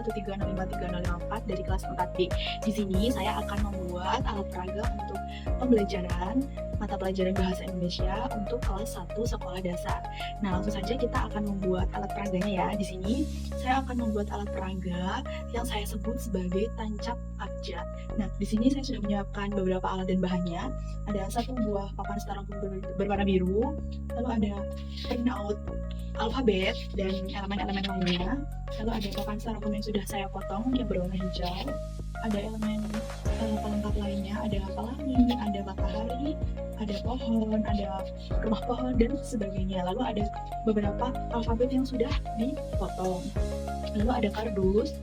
13053053054 dari kelas 4B. Di sini saya akan membuat alat peraga untuk pembelajaran mata pelajaran bahasa Indonesia untuk kelas 1 sekolah dasar. Nah, langsung saja kita akan membuat alat peraganya ya. Di sini saya akan membuat alat peraga yang saya sebut sebagai tancap abjad. Nah, di sini saya sudah menyiapkan beberapa alat dan bahannya. Ada satu buah papan styrofoam berwarna biru, lalu ada printout alfabet dan elemen-elemen lainnya. Lalu ada papan styrofoam yang sudah saya potong yang berwarna hijau. Ada elemen pelengkap lainnya, ada pelangi, ada matahari, ada pohon, ada rumah pohon, dan sebagainya. Lalu ada beberapa alfabet yang sudah dipotong. Lalu ada kardus.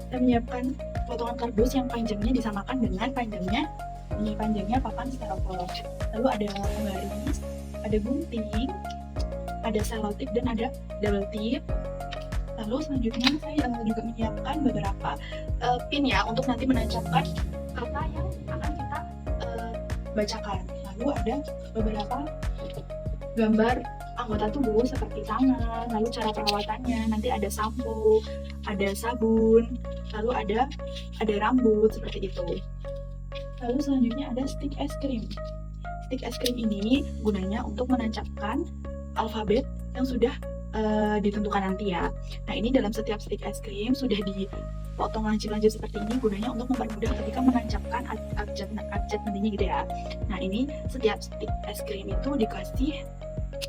Saya menyiapkan potongan kardus yang panjangnya disamakan dengan panjangnya papan styrofoam. Lalu ada penggaris, ada gunting, ada selotip, dan ada double tip. Lalu selanjutnya saya juga menyiapkan beberapa pin ya untuk nanti menancapkan kata yang akan kita bacakan. Lalu ada beberapa gambar anggota tubuh seperti tangan, lalu cara perawatannya, nanti ada sampo, ada sabun, lalu ada rambut seperti itu. Lalu selanjutnya ada stick es krim. Stick es krim ini gunanya untuk menancapkan alfabet yang sudah ditentukan nanti ya. Nah, ini dalam setiap stick es krim sudah dipotong lancip-lancip seperti ini, gunanya untuk mempermudah ketika menancapkan abjad nantinya gitu ya. Nah, ini setiap stick es krim itu dikasih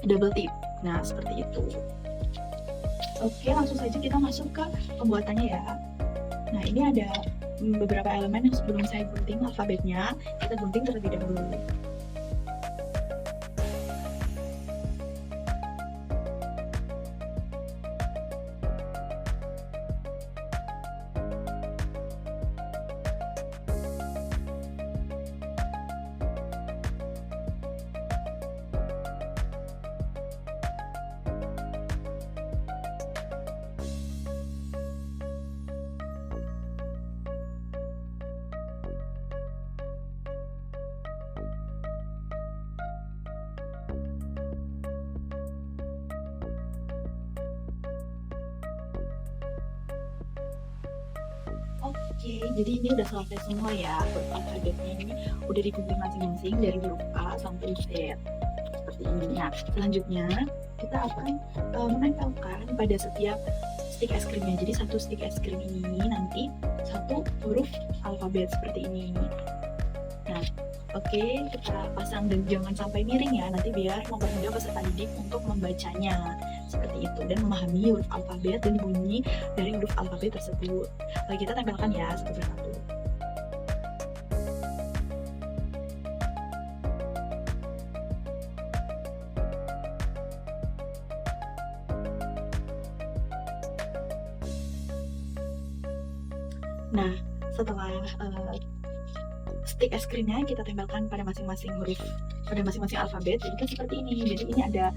double tip. Nah, seperti itu. Oke, langsung saja kita masuk ke pembuatannya ya. Nah, ini ada beberapa elemen yang sebelum saya gunting alfabetnya, kita gunting terlebih dahulu. Oke, jadi ini udah selesai semua ya. Huruf alfabetnya ini udah digunting masing-masing dari huruf A sampai Z. Seperti ini. Nah, selanjutnya kita akan menempelkan pada setiap stick es krimnya. Jadi satu stick es krim ini nanti satu huruf alfabet seperti ini. Nah, oke, kita pasang dan jangan sampai miring ya, nanti biar mempermudah peserta didik untuk membacanya seperti itu dan memahami huruf alfabet dan bunyi dari huruf alfabet tersebut. Lalu kita tempelkan ya satu persatu. Nah, setelah stick es krimnya kita tempelkan pada masing-masing huruf, pada masing-masing alfabet, jadi kan seperti ini. Jadi ini ada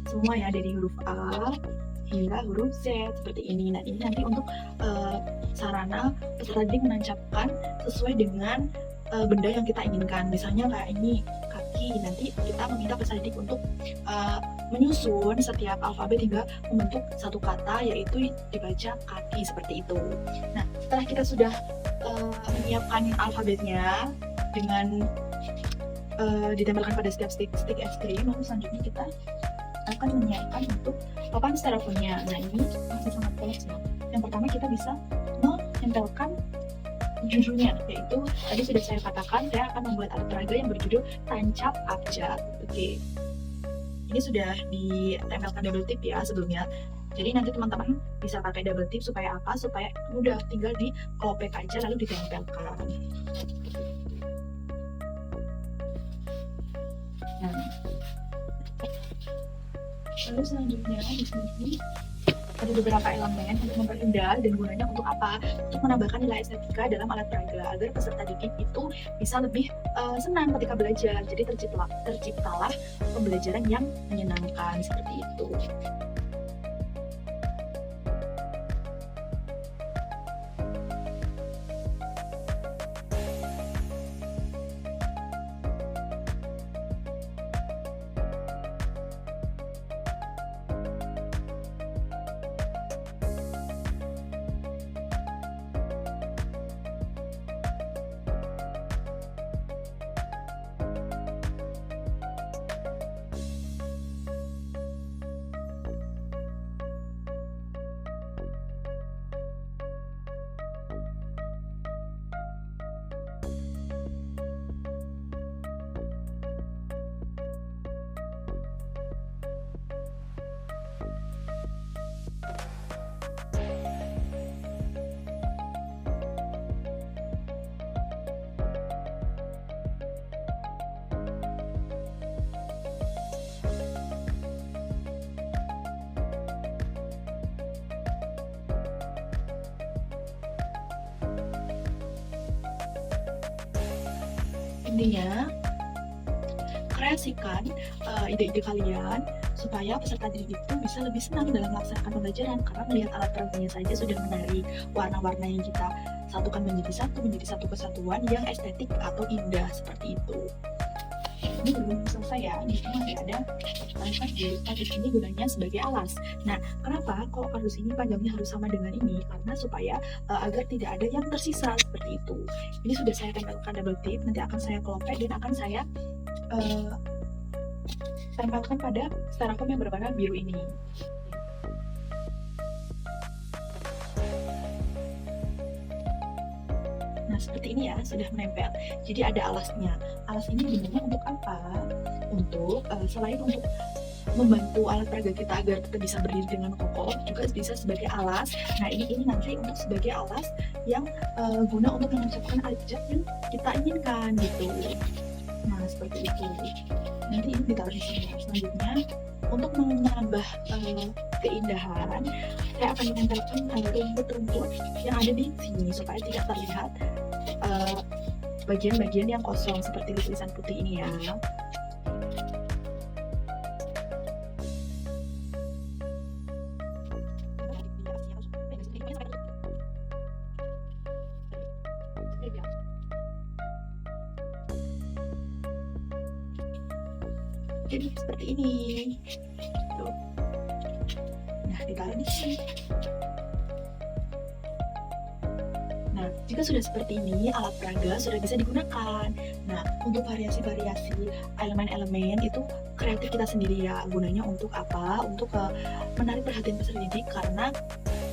semua ya, dari huruf A hingga huruf Z seperti ini. Nah, ini nanti untuk sarana peserta didik menancapkan sesuai dengan benda yang kita inginkan. Misalnya kayak ini kaki, nanti kita meminta peserta didik untuk menyusun setiap alfabet hingga membentuk satu kata, yaitu dibaca kaki seperti itu. Nah, setelah kita sudah menyiapkan alfabetnya dengan ditempelkan pada setiap stick es krim, lalu selanjutnya kita akan menyiapkan untuk papan styrofoamnya. Nah, ini masih sangat polos ya. Yang pertama kita bisa menempelkan judulnya, yaitu tadi sudah saya katakan saya akan membuat alat peraga yang berjudul tancap abjad. Oke, ini sudah ditempelkan double tip ya sebelumnya. Jadi nanti teman-teman bisa pakai double tip supaya apa? Supaya mudah, tinggal di kopek aja lalu ditempelkan. Nah, lalu selanjutnya di sini ada beberapa elemen untuk mempermudah dan gunanya untuk apa? Untuk menambahkan nilai estetika dalam alat peraga agar peserta didik itu bisa lebih senang ketika belajar. Jadi terciptalah pembelajaran yang menyenangkan seperti itu. Intinya, kreasikan ide-ide kalian supaya peserta didik itu bisa lebih senang dalam melaksanakan pembelajaran, karena melihat alat peraganya saja sudah menarik, warna-warna yang kita satukan menjadi satu kesatuan yang estetik atau indah seperti itu. Ini belum selesai ya, di sini masih ada kardus. Kardus ini gunanya sebagai alas. Nah, kenapa kok kardus ini panjangnya harus sama dengan ini? Karena supaya agar tidak ada yang tersisa seperti itu. Ini sudah saya tempelkan double tip, nanti akan saya kelopek dan akan saya tempelkan pada styrofoam yang berwarna biru ini. Nah, seperti ini ya, sudah menempel. Jadi ada alasnya. Alas ini gunanya untuk apa? Untuk selain untuk membantu alat peraga kita agar kita bisa berdiri dengan kokoh, juga bisa sebagai alas. Nah, ini nanti untuk sebagai alas yang guna untuk mengucapkan ajak yang kita inginkan gitu. Nah, seperti itu. Nanti ini ditaruh di sini. Selanjutnya, untuk menambah keindahan, saya akan menempelkan rumput-rumput yang ada di sini supaya tidak terlihat bagian-bagian yang kosong seperti di tulisan putih ini ya. Jadi seperti ini. Tuh. Nah, ditaruh di sini. Nah, jika sudah seperti ini, alat peraga sudah bisa digunakan. Nah, untuk variasi-variasi elemen-elemen itu kreatif kita sendiri ya. Gunanya untuk apa? Untuk menarik perhatian peserta didik, karena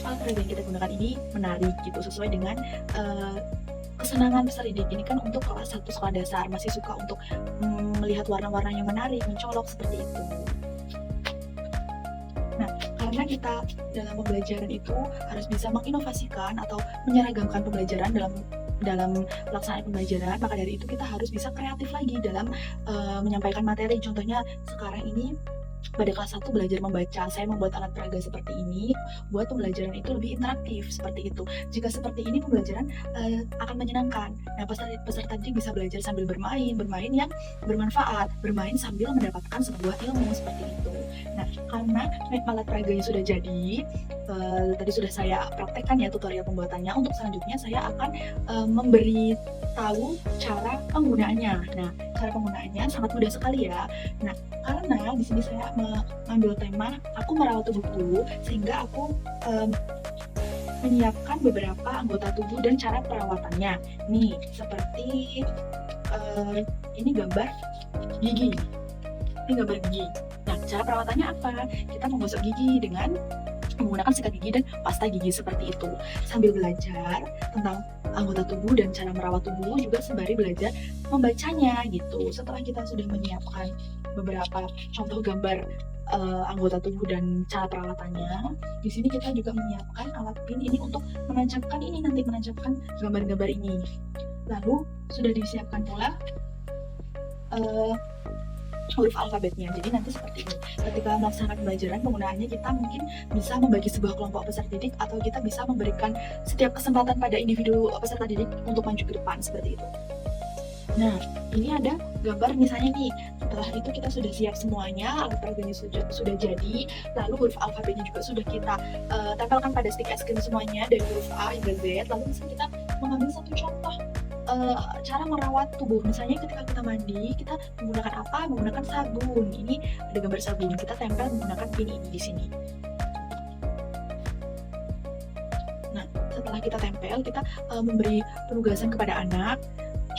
alat peraga yang kita gunakan ini menarik gitu, sesuai dengan kesenangan peserta didik. Ini kan untuk kelas 1 sekolah dasar, masih suka untuk melihat warna-warna yang menarik, mencolok seperti itu. Nah, karena kita dalam pembelajaran itu harus bisa menginovasikan atau menyeragamkan pembelajaran dalam pelaksanaan pembelajaran, maka dari itu kita harus bisa kreatif lagi dalam menyampaikan materi. Contohnya sekarang ini pada kelas 1 belajar membaca, saya membuat alat peraga seperti ini buat pembelajaran itu lebih interaktif seperti itu. Jika seperti ini pembelajaran akan menyenangkan. Nah, peserta didik bisa belajar sambil bermain yang bermanfaat, bermain sambil mendapatkan sebuah ilmu seperti itu. Nah, karena alat peraganya sudah jadi, tadi sudah saya praktekkan ya tutorial pembuatannya. Untuk selanjutnya saya akan memberi tahu cara penggunaannya. Nah, cara penggunaannya sangat mudah sekali ya. Nah, karena di sini saya mengambil tema aku merawat tubuhku, sehingga aku menyiapkan beberapa anggota tubuh dan cara perawatannya. Nih, seperti ini gambar gigi. Ini gambar gigi. Nah, cara perawatannya apa? Kita menggosok gigi dengan menggunakan sikat gigi dan pasta gigi seperti itu. Sambil belajar tentang anggota tubuh dan cara merawat tubuh, juga sembari belajar membacanya gitu. Setelah kita sudah menyiapkan beberapa contoh gambar anggota tubuh dan cara perawatannya, di sini kita juga menyiapkan alat pin ini untuk menancapkan gambar-gambar ini. Lalu sudah disiapkan pula huruf alfabetnya. Jadi nanti seperti ini. Ketika melaksanakan pembelajaran, penggunaannya kita mungkin bisa membagi sebuah kelompok peserta didik, atau kita bisa memberikan setiap kesempatan pada individu peserta didik untuk maju ke depan seperti itu. Nah, ini ada gambar misalnya nih. Setelah itu kita sudah siap semuanya, alat peraganya sudah jadi, lalu huruf alfabetnya juga sudah kita tempelkan pada stick es krim semuanya dari huruf A hingga Z. Lalu misalnya kita mengambil satu contoh cara merawat tubuh. Misalnya ketika kita mandi, kita menggunakan apa? Menggunakan sabun. Ini ada gambar sabun. Kita tempel menggunakan pin ini di sini. Nah, setelah kita tempel, kita memberi penugasan kepada anak.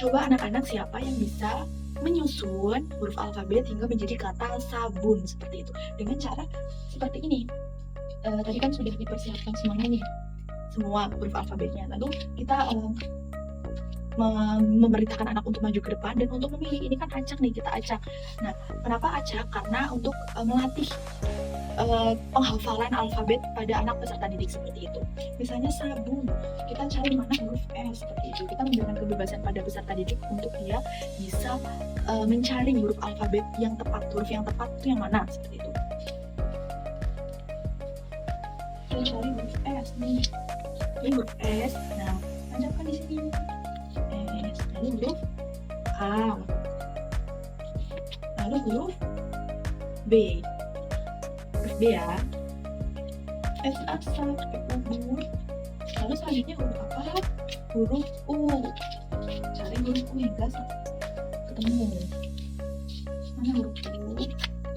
Coba anak-anak siapa yang bisa menyusun huruf alfabet hingga menjadi kata sabun seperti itu. Dengan cara seperti ini. Tadi kan sudah dipersiapkan semuanya nih. Semua huruf alfabetnya. Lalu kita memerintahkan anak untuk maju ke depan dan untuk memilih. Ini kan acak nih, kita acak. Nah, kenapa acak? Karena untuk melatih penghafalan alfabet pada anak peserta didik seperti itu. Misalnya sabun, kita cari mana huruf S seperti itu. Kita memberikan kebebasan pada peserta didik untuk dia bisa mencari huruf alfabet yang tepat. Huruf yang tepat itu yang mana seperti itu. Kita cari huruf S nih. Ini huruf S. Nah, tancapkan di sini. Lalu huruf A A, lalu huruf B. Huruf B ya. S asa, ubur. Lalu selanjutnya huruf apa? Huruf U. Cari huruf U hingga ketemu. Mana huruf U?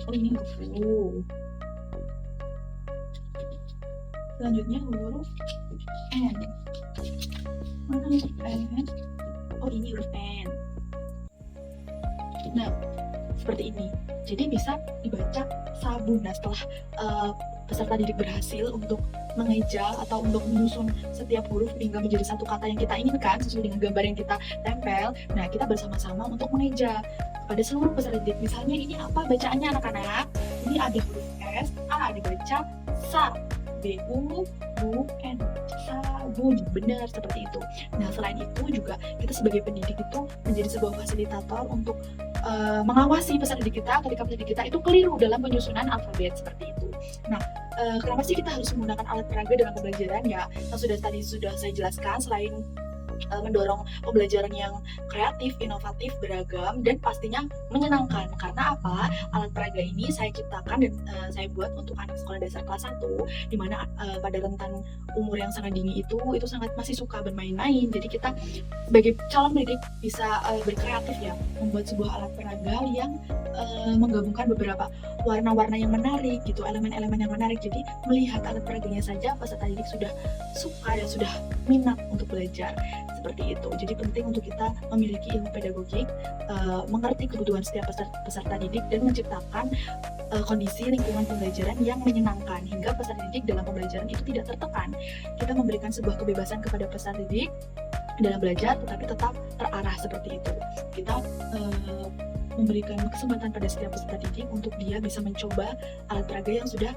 Oh, ini huruf U. Selanjutnya huruf N. Mana huruf N? Oh, ini huruf N. Nah, seperti ini. Jadi bisa dibaca sabun. Nah, setelah peserta didik berhasil untuk mengeja atau untuk menyusun setiap huruf hingga menjadi satu kata yang kita inginkan sesuai dengan gambar yang kita tempel. Nah, kita bersama-sama untuk mengeja pada seluruh peserta didik. Misalnya ini apa bacaannya anak-anak? Ini ada huruf S, A dibaca sa, B U Bu N, sabun. Benar seperti itu. Nah, selain itu juga kita sebagai pendidik itu menjadi sebuah fasilitator untuk mengawasi peserta didik kita ketika peserta didik kita itu keliru dalam penyusunan alfabet seperti itu. Nah, kenapa sih kita harus menggunakan alat peraga dalam pembelajaran ya? Yang sudah saya jelaskan, selain mendorong pembelajaran yang kreatif, inovatif, beragam, dan pastinya menyenangkan. Karena apa? Alat peraga ini saya ciptakan dan saya buat untuk anak sekolah dasar kelas 1, di mana pada rentan umur yang sangat dini itu sangat masih suka bermain-main. Jadi kita sebagai calon pendidik bisa berkreatif ya, membuat sebuah alat peraga yang menggabungkan beberapa warna-warna yang menarik gitu, elemen-elemen yang menarik. Jadi melihat alat peraganya saja peserta didik sudah suka dan sudah minat untuk belajar seperti itu. Jadi penting untuk kita memiliki ilmu pedagogik, mengerti kebutuhan setiap peserta didik dan menciptakan kondisi lingkungan pembelajaran yang menyenangkan hingga peserta didik dalam pembelajaran itu tidak tertekan. Kita memberikan sebuah kebebasan kepada peserta didik dalam belajar tetapi tetap terarah seperti itu. Kita memberikan kesempatan pada setiap peserta didik untuk dia bisa mencoba alat peraga yang sudah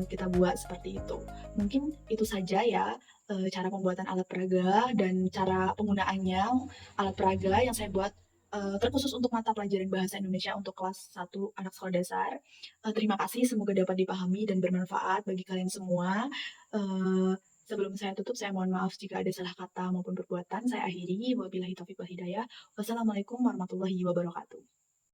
kita buat seperti itu. Mungkin itu saja ya cara pembuatan alat peraga dan cara penggunaannya alat peraga yang saya buat terkhusus untuk mata pelajaran bahasa Indonesia untuk kelas 1 anak sekolah dasar. Terima kasih, semoga dapat dipahami dan bermanfaat bagi kalian semua. Sebelum saya tutup, saya mohon maaf jika ada salah kata maupun perbuatan. Saya akhiri, wabillahi taufiq wal hidayah. Wassalamualaikum warahmatullahi wabarakatuh.